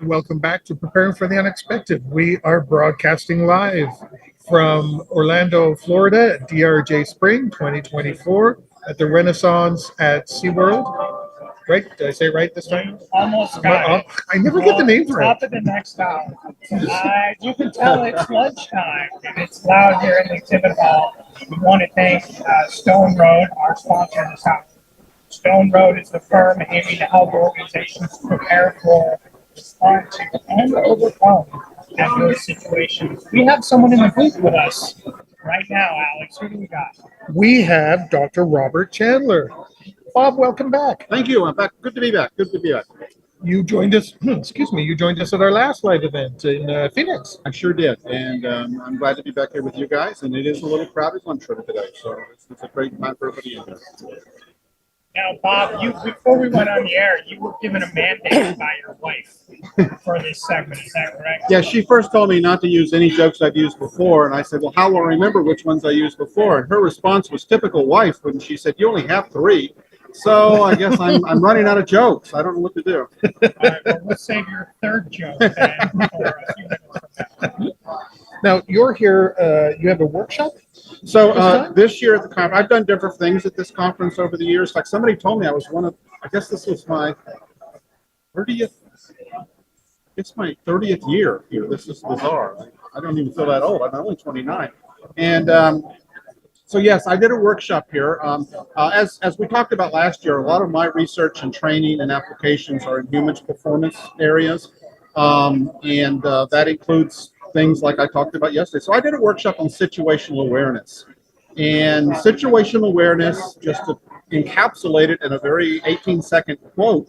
Welcome back to Preparing for the Unexpected. We are broadcasting live from Orlando, Florida at DRJ Spring 2024 at the Renaissance at SeaWorld. Right? Did I say it right this time? Almost got it. I never get the names right. Top of the next hour. You can tell it's lunchtime and it's loud here in the exhibit hall. We want to thank Stone Road, our sponsor this hour. Stone Road is the firm aiming to help organizations prepare for, respond to, and overcome adverse situations. We have someone in the booth with us right now, Alex. Who do we got? We have Dr. Robert Chandler. Bob, welcome back. Thank you. I'm back. Good to be back. Good to be back. You joined us, excuse me, you joined us at our last live event in Phoenix. I sure did. And I'm glad to be back here with you guys. And it is a little crowded lunchroom today. So it's a great time for everybody in here. Now, Bob, before we went on the air, you were given a mandate by your wife for this segment. Is that correct? Yeah, she first told me not to use any jokes I've used before. And I said, well, how will I remember which ones I used before? And her response was typical wife when she said, you only have 3. So I guess I'm running out of jokes. I don't know what to do. All right, well, let's save your third joke then for a few minutes from now. Now, you're here, you have a workshop? So this year at the conference, I've done different things at this conference over the years. Like somebody told me I was I guess this was my 30th, it's my 30th year here. This is bizarre. I don't even feel that old. I'm only 29. And so yes, I did a workshop here. As we talked about last year, a lot of my research and training and applications are in humans performance areas. And that includes things like I talked about yesterday. So I did a workshop on situational awareness. And situational awareness, just to encapsulate it in a very 18-second quote,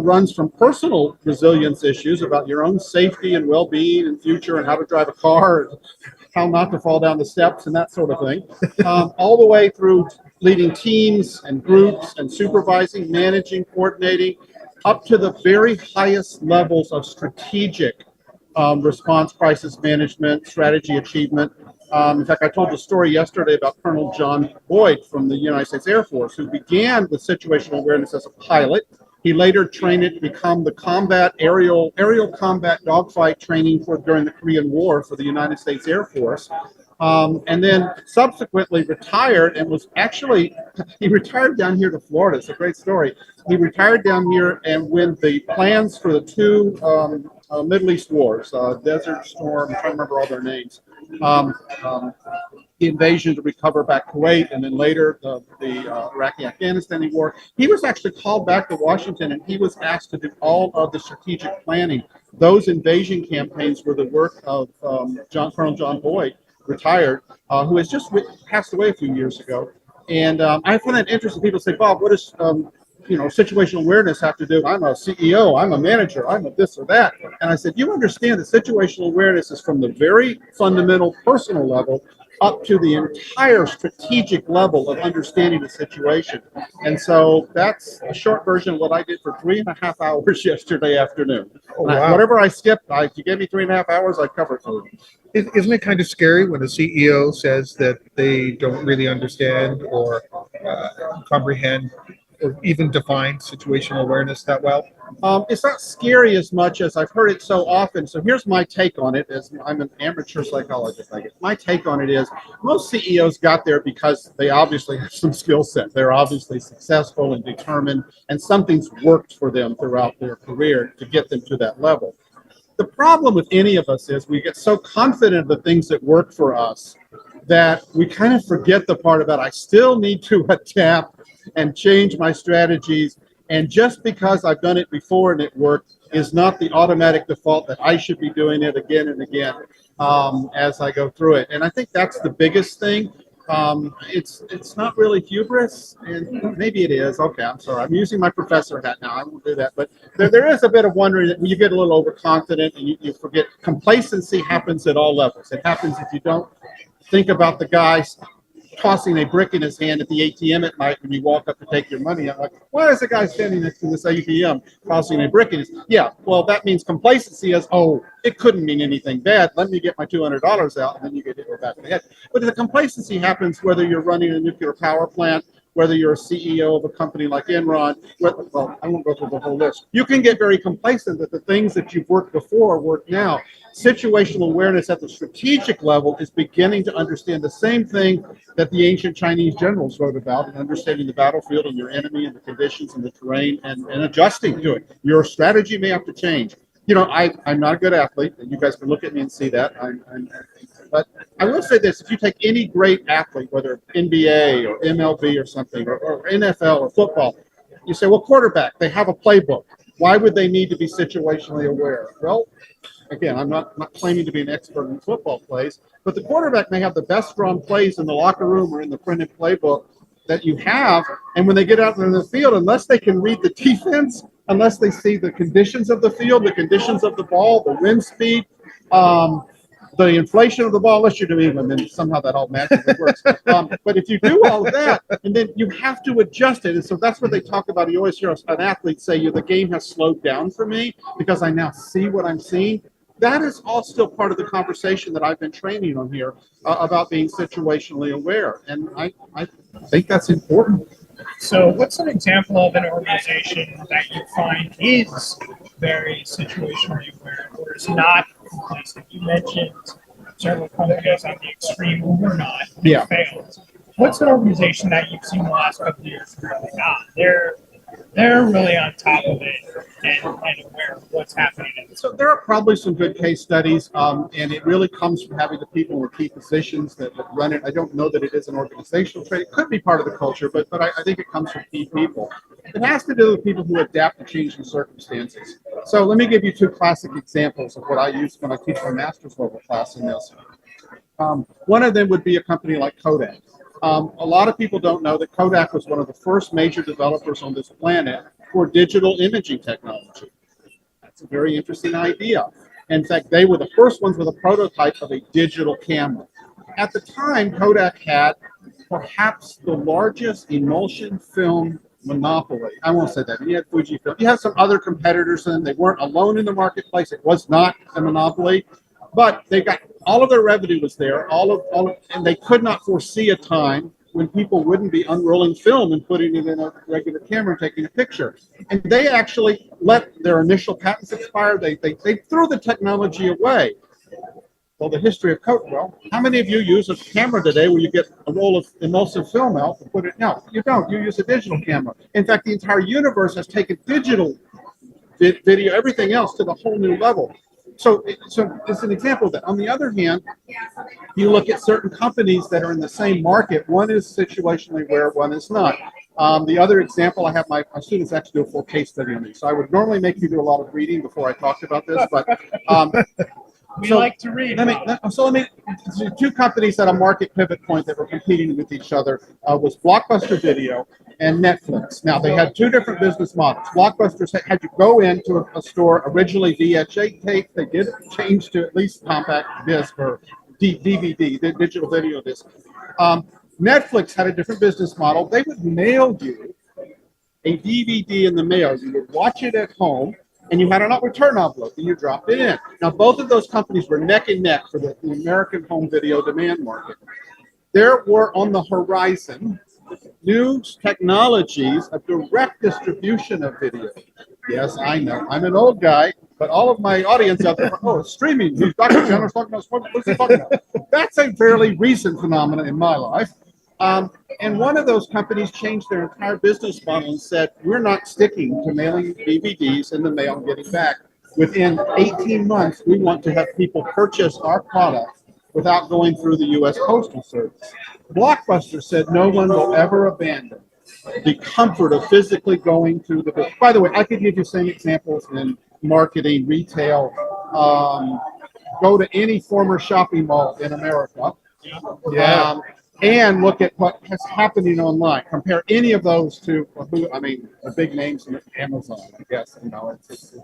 runs from personal resilience issues about your own safety and well-being and future and how to drive a car, and how not to fall down the steps and that sort of thing, all the way through leading teams and groups and supervising, managing, coordinating, up to the very highest levels of strategic response, crisis management, strategy achievement. In fact, I told the story yesterday about Colonel John Boyd from the United States Air Force, who began with situational awareness as a pilot. He later trained it to become the aerial combat dogfight training during the Korean War for the United States Air Force. And then subsequently retired and he retired down here to Florida. It's a great story. He retired down here, and when the plans for the 2 Middle East wars, Desert Storm, I can't remember all their names, the invasion to recover back Kuwait, and then later the Iraqi-Afghanistan war. He was actually called back to Washington, and he was asked to do all of the strategic planning. Those invasion campaigns were the work of Colonel John Boyd, retired, who has just passed away a few years ago. And I find that interesting. People say, Bob, what does situational awareness have to do? I'm a CEO, I'm a manager, I'm a this or that. And I said, you understand that situational awareness is from the very fundamental personal level up to the entire strategic level of understanding the situation. And so that's a short version of what I did for 3.5 hours yesterday afternoon. Oh, wow. Whatever I skipped, if you gave me 3.5 hours, I'd cover it for you. Isn't it kind of scary when a CEO says that they don't really understand or comprehend or even define situational awareness that well? It's not scary as much as I've heard it so often. So here's my take on it, as I'm an amateur psychologist, I guess. My take on it is most CEOs got there because they obviously have some skill set. They're obviously successful and determined, and something's worked for them throughout their career to get them to that level. The problem with any of us is we get so confident of the things that work for us that we kind of forget the part about I still need to adapt and change my strategies. And just because I've done it before and it worked is not the automatic default that I should be doing it again and again as I go through it. And I think that's the biggest thing. It's not really hubris, and maybe it is. Okay, I'm sorry. I'm using my professor hat now. I won't do that. But there is a bit of wondering that when you get a little overconfident and you forget. Complacency happens at all levels. It happens if you don't think about the guys tossing a brick in his hand at the ATM at night when you walk up to take your money. I'm like, why is the guy standing next to this ATM tossing a brick in his? Yeah, well, that means complacency is, oh, it couldn't mean anything bad. Let me get my $200 out, and then you get hit in the back of the head. But the complacency happens whether you're running a nuclear power plant whether you're a CEO of a company like Enron, well, I won't go through the whole list. You can get very complacent that the things that you've worked before work now. Situational awareness at the strategic level is beginning to understand the same thing that the ancient Chinese generals wrote about, and understanding the battlefield and your enemy and the conditions and the terrain, and adjusting to it. Your strategy may have to change. You know, I'm not a good athlete, and you guys can look at me and see that. But I will say this: if you take any great athlete, whether NBA or MLB or something, or NFL or football, you say, well, quarterback, they have a playbook. Why would they need to be situationally aware? Well, again, I'm not claiming to be an expert in football plays, but the quarterback may have the best drawn plays in the locker room or in the printed playbook that you have. And when they get out in the field, unless they can read the defense, unless they see the conditions of the field, the conditions of the ball, the wind speed, the inflation of the ball, unless you're New England, then somehow that all magically works. But if you do all of that, and then you have to adjust it. And so that's what they talk about. You always hear an athlete say, the game has slowed down for me because I now see what I'm seeing. That is all still part of the conversation that I've been training on here about being situationally aware. And I think that's important. So what's an example of an organization that you find is very situationally aware or is not complacent? You mentioned several companies on the extreme who were not, who failed. What's an organization that you've seen the last couple of years really not? They're really on top of it and aware of what's happening. So there are probably some good case studies, and it really comes from having the people in key positions that run it. I don't know that it is an organizational trait. It could be part of the culture, but I think it comes from key people. It has to do with people who adapt to changing circumstances. So let me give you two classic examples of what I use when I teach my master's level class in this. One of them would be a company like Kodak. A lot of people don't know that Kodak was one of the first major developers on this planet for digital imaging technology. That's a very interesting idea. In fact, they were the first ones with a prototype of a digital camera. At the time, Kodak had perhaps the largest emulsion film monopoly. I won't say that. You had Fujifilm. You had some other competitors, and they weren't alone in the marketplace. It was not a monopoly. But they got all of their revenue was there, and they could not foresee a time when people wouldn't be unrolling film and putting it in a regular camera and taking a picture. And they actually let their initial patents expire. They threw the technology away. Well, the history of Kodak. Well, how many of you use a camera today where you get a roll of emulsive film out and put it? No, you don't. You use a digital camera. In fact, the entire universe has taken digital video, everything else to the whole new level. So it's an example of that. On the other hand, you look at certain companies that are in the same market. One is situationally aware, one is not. The other example, I have my students actually do a full case study on these. So I would normally make you do a lot of reading before I talked about this, but we like to read. Two companies at a market pivot point that were competing with each other was Blockbuster Video and Netflix. Now, they had two different business models. Blockbuster had you go into a store, originally VHS tape. They did change to at least compact disc or DVD, the digital video disc. Netflix had a different business model. They would mail you a DVD in the mail. You would watch it at home, and you had a return envelope, and you dropped it in. Now, both of those companies were neck and neck for the American home video demand market. There were on the horizon new technologies of direct distribution of video. Yes, I know. I'm an old guy, but all of my audience out there, it's streaming. Dr. Chandler's talking about what is he talking about? That's a fairly recent phenomenon in my life. And one of those companies changed their entire business model and said, we're not sticking to mailing DVDs in the mail and getting back. Within 18 months, we want to have people purchase our product without going through the U.S. Postal Service. Blockbuster said no one will ever abandon the comfort of physically going to the business. By the way, I could give you some examples in marketing, retail. Go to any former shopping mall in America. And look at what is happening online. Compare any of those to the big names in Amazon, I guess. It's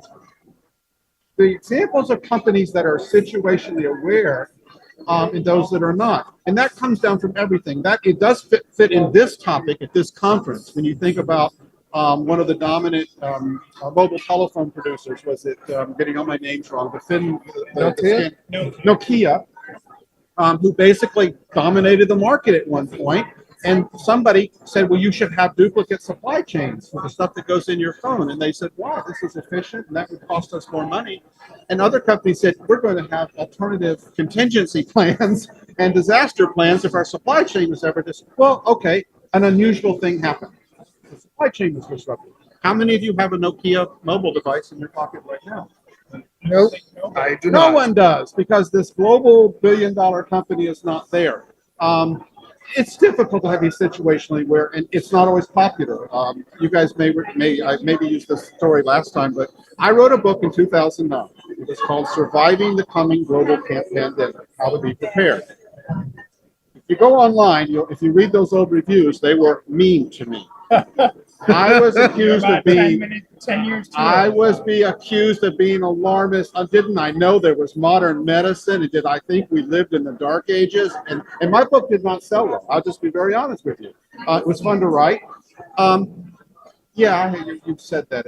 the examples of companies that are situationally aware and those that are not. And that comes down from everything. That it does fit in this topic at this conference. When you think about one of the dominant mobile telephone producers, was it getting all my names wrong? Nokia. Who basically dominated the market at one point, And somebody said, well, you should have duplicate supply chains for the stuff that goes in your phone. And they said, wow, this is efficient and that would cost us more money. And other companies said, we're going to have alternative contingency plans and disaster plans if our supply chain was ever well, okay, an unusual thing happened. The supply chain was disrupted. How many of you have a Nokia mobile device in your pocket right now? Nope, I do No not. one does, because this global billion-dollar company is not there. It's difficult to have these situationally where, and it's not always popular. You guys I maybe used this story last time, but I wrote a book in 2009. It was called "Surviving the Coming Global Pandemic: How to Be Prepared." If you go online, if you read those old reviews, they were mean to me. I was accused of being. 10 years. I was accused of being alarmist. Didn't I know there was modern medicine? And did I think we lived in the dark ages? And my book did not sell well. I'll just be very honest with you. It was fun to write. Yeah, you've said that.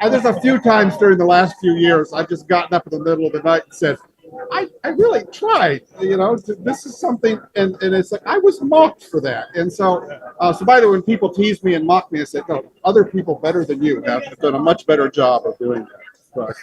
There's a few times during the last few years I've just gotten up in the middle of the night and said, I really tried, this is something, and it's like, I was mocked for that. And so by the way, when people tease me and mock me, I said, no, other people better than you have done a much better job of doing that. But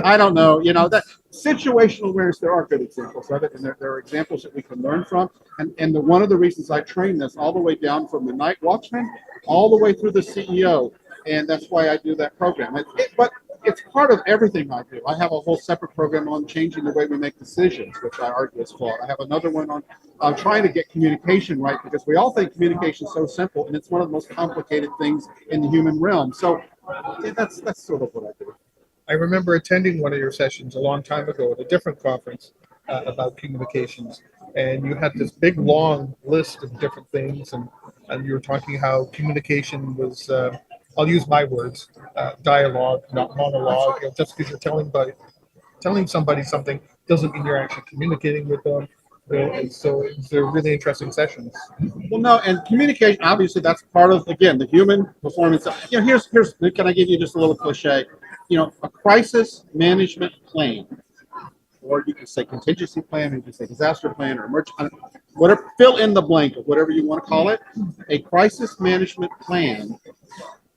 I don't know, that situational awareness, there are good examples of it, and there are examples that we can learn from. And one of the reasons I train this all the way down from the night watchman, all the way through the CEO, and that's why I do that program. But it's part of everything I do. I have a whole separate program on changing the way we make decisions, which I argue is flawed. I have another one on trying to get communication right, because we all think communication is so simple, and it's one of the most complicated things in the human realm. So that's sort of what I do. I remember attending one of your sessions a long time ago at a different conference about communications, and you had this big long list of different things, and you were talking how communication was, I'll use my words, dialogue, not monologue. Just because you're telling somebody something doesn't mean you're actually communicating with them. And so they're really interesting sessions. Well, no, and communication, obviously, that's part of, again, the human performance. Here's can I give you just a little cliche? A crisis management plan, or you can say contingency plan, or you can say disaster plan, or emergency, whatever, fill in the blank of whatever you want to call it. A crisis management plan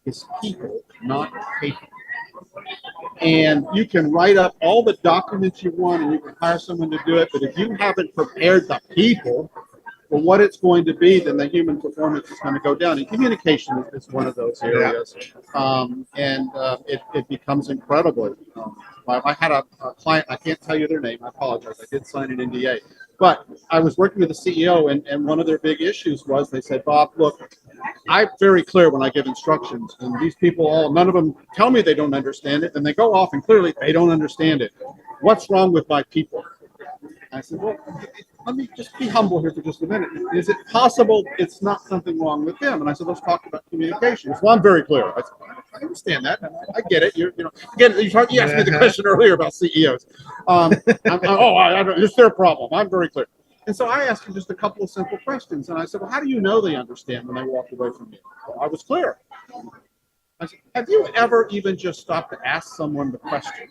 is people, not paper. And you can write up all the documents you want, and you can hire someone to do it, but if you haven't prepared the people for what it's going to be, then the human performance is going to go down. And communication is one of those areas. It becomes incredibly. I had a client, I can't tell you their name, I apologize, I did sign an NDA. But I was working with the CEO, and one of their big issues was they said, Bob, look, I'm very clear when I give instructions, and these people none of them tell me they don't understand it, and they go off and clearly they don't understand it. What's wrong with my people? I said, well, let me just be humble here for just a minute. Is it possible it's not something wrong with them? And I said, let's talk about communication. Well, I'm very clear. I said, I understand that. I get it. You asked me the question earlier about CEOs. It's their problem. I'm very clear. And so I asked him just a couple of simple questions. And I said, well, how do you know they understand when they walk away from you? Well, I was clear. I said, have you ever even just stopped to ask someone the question,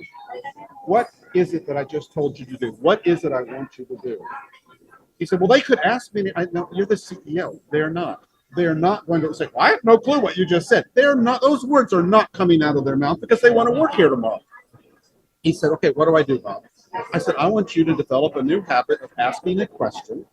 what is it that I just told you to do? What is it I want you to do? He said, well, they could ask me. No, you're the CEO. They're not. They're not going to say, well, I have no clue what you just said. They're not. Those words are not coming out of their mouth because they want to work here tomorrow. He said, okay, what do I do, Bob? I said, I want you to develop a new habit of asking a question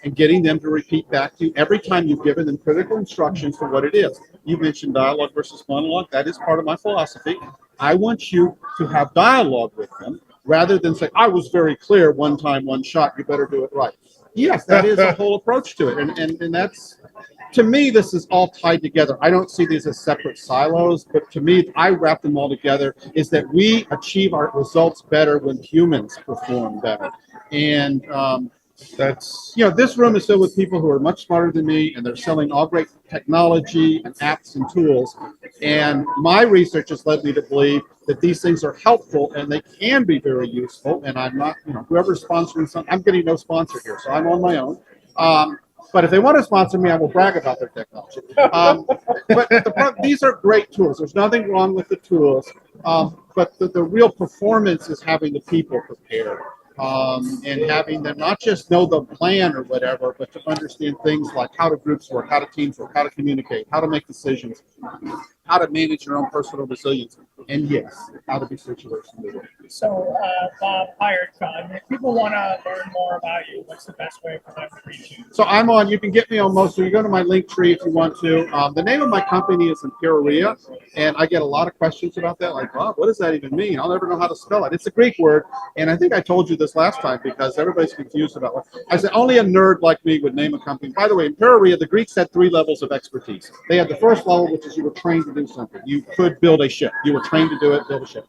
and getting them to repeat back to you every time you've given them critical instructions for what it is. You mentioned dialogue versus monologue. That is part of my philosophy. I want you to have dialogue with them rather than say, I was very clear one time, one shot, you better do it right. Yes, that is a whole approach to it. And that's, to me, this is all tied together. I don't see these as separate silos, but to me, I wrap them all together, is that we achieve our results better when humans perform better. And that's, this room is filled with people who are much smarter than me, and they're selling all great technology and apps and tools. And my research has led me to believe that these things are helpful and they can be very useful. And I'm not, whoever's sponsoring something, I'm getting no sponsor here, so I'm on my own. But if they want to sponsor me, I will brag about their technology. But these are great tools. There's nothing wrong with the tools. But the real performance is having the people prepared. and having them not just know the plan or whatever, but to understand things like how do groups work, how do teams work, how to communicate, how to make decisions, how to manage your own personal resilience, and yes, how to be situational. So, Bob hired John. If people want to learn more about you, what's the best way for them to reach you? So I'm on, you can get me on most, so you go to my link tree if you want to. The name of my company is Empiria, and I get a lot of questions about that, like, Bob, what does that even mean? I'll never know how to spell it. It's a Greek word, and I think I told you this last time because everybody's confused about what. I said only a nerd like me would name a company. By the way, Empiria, the Greeks had 3 levels of expertise. They had the first level, which is you were trained to do something. You could build a ship. You were trained to do it, build a ship.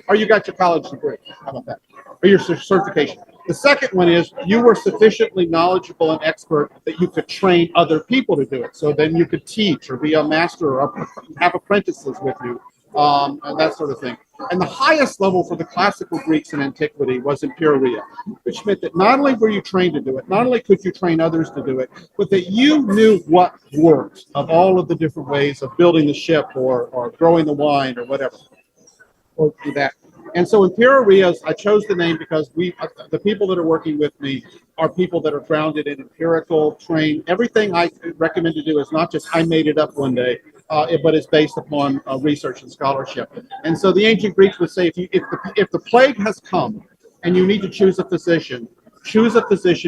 Or you got your college degree. How about that? Or your certification. The second one is you were sufficiently knowledgeable and expert that you could train other people to do it. So then you could teach or be a master or have apprentices with you, and that sort of thing. And the highest level for the classical Greeks in antiquity was Empiria, which meant that not only were you trained to do it, not only could you train others to do it, but that you knew what worked of all of the different ways of building the ship or growing the wine or whatever. Or do that. And so Empiria, I chose the name because the people that are working with me are people that are grounded in empirical, trained. Everything I recommend to do is not just I made it up one day, but it's based upon research and scholarship. And so the ancient Greeks would say, if the plague has come and you need to choose a physician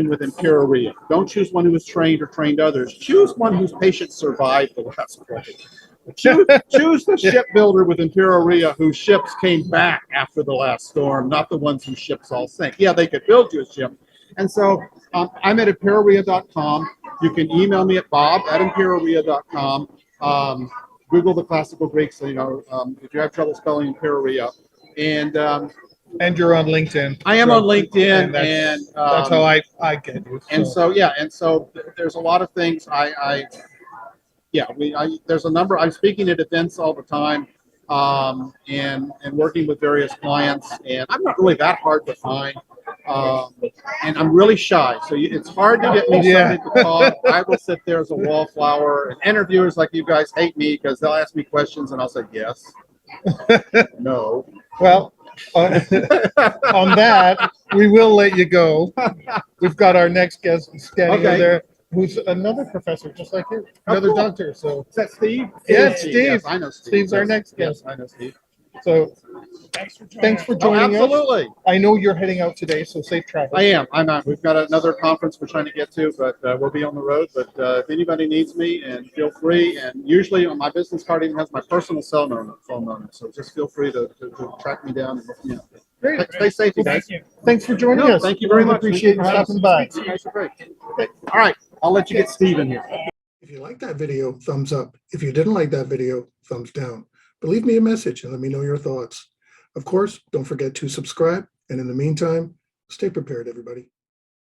with Empiria. Don't choose one who is trained or trained others. Choose one whose patients survived the last plague. Choose the shipbuilder with Empiria whose ships came back after the last storm, not the ones whose ships all sank. Yeah, they could build you a ship. And so I'm at Empiria.com. You can email me at bob@Empiria.com. Google the classical Greeks, if you have trouble spelling Empiria. And you're on LinkedIn. I am on LinkedIn, and that's how I get you. And so there's a lot of things there's a number. I'm speaking at events all the time, and working with various clients. And I'm not really that hard to find, and I'm really shy. So it's hard to get me started to talk. I will sit there as a wallflower. And interviewers like you guys hate me because they'll ask me questions, and I'll say yes, no. Well, on that, we will let you go. We've got our next guest standing over there, who's another professor, just like you, another doctor. So is that Steve? Yeah, Steve. Yes, I know Steve. Steve's our next guest. Yes, I know Steve. So thanks for joining us. Absolutely. I know you're heading out today, so safe travel. I am. I'm out. We've got another conference we're trying to get to, but we'll be on the road. But if anybody needs me, and feel free. And usually on my business card even has my personal phone number. So just feel free to track me down and look me up. Great. Stay safe, you guys. Thanks for joining us. Thank you very much. Appreciate you stopping by. You guys are great. Okay. All right. I'll let you get Steve in here. If you liked that video, thumbs up. If you didn't like that video, thumbs down. But leave me a message and let me know your thoughts. Of course, don't forget to subscribe. And in the meantime, stay prepared, everybody.